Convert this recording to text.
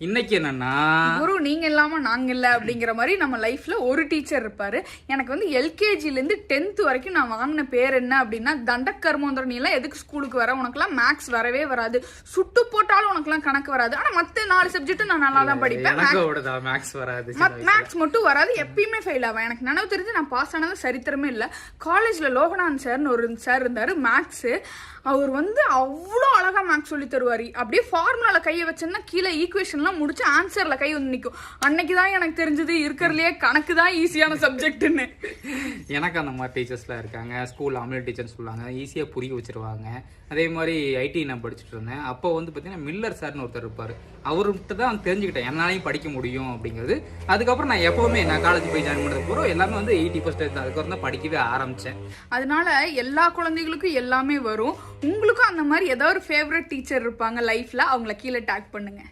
இன்னைக்கு என்னன்னா குரு நீங்க இல்லாம நாங்க இல்ல அப்படிங்கிற மாதிரி நம்ம லைஃப்ல ஒரு டீச்சர் இருப்பாரு. எனக்கு வந்து எல்கேஜில இருந்து 10th வரைக்கும் நான் வாங்கின பேர் என்ன அப்படின்னா தண்டக்கர்மோந்திர. நீ எல்லாம் எதுக்கு ஸ்கூலுக்கு வர, உனக்குலாம் மேக்ஸ் வரவே வராது, சுட்டு போட்டாலும் உனக்குலாம் கணக்கு வராது. ஆனா மத்த 4 சப்ஜெக்டும் நான் நல்லா தான் படிப்பேன், மேக்ஸ் மட்டும் வராது, எப்பயுமே ஃபெயில் ஆவேன். எனக்கு நினைவு தெரிஞ்சு நான் பாஸ் ஆனது சரித்திரமே இல்லை. காலேஜ்ல லோகநாதன் சார்னு ஒரு சார் இருந்தாரு மேக்ஸ். அவர் வந்து அவ்வளோ அழகா மேக்ஸ் சொல்லி தருவாரு. அப்படியே ஃபார்முலால கையை வச்சோன்னா கீழே ஈக்குவேஷன்லாம் முடிச்சு ஆன்சர்ல கை வந்து நிற்கும். அன்னைக்குதான் எனக்கு தெரிஞ்சது இருக்கிறதுலயே கணக்கு தான் ஈஸியான சப்ஜெக்ட்னு. எனக்கு அந்த மாதிரி டீச்சர்ஸ்லாம் இருக்காங்க. ஸ்கூல் அமில் டீச்சர்ஸ் சொல்லுவாங்க, ஈஸியா புரிய வச்சிருவாங்க. அதே மாதிரி ஐடி நான் படிச்சுட்டு இருந்தேன். அப்போ வந்து பார்த்தீங்கன்னா மில்லர் சார்னு ஒருத்தர் இருப்பார். அவர்கிட்ட தான் தெரிஞ்சுக்கிட்டேன் என்னாலையும் படிக்க முடியும் அப்படிங்கிறது. அதுக்கப்புறம் நான் எப்பவுமே நான் காலேஜ் போய் ஜாயின் பண்ணது போகிறோம் எல்லாமே வந்து 80% அதுக்கப்புறம் தான் படிக்கவே ஆரம்பித்தேன். அதனால எல்லா குழந்தைகளுக்கும் எல்லாமே வரும். உங்களுக்கும் அந்த மாதிரி ஏதாவது ஒரு ஃபேவரட் டீச்சர் இருப்பாங்க லைஃப்ல, அவங்கள கீழே டேக் பண்ணுங்க.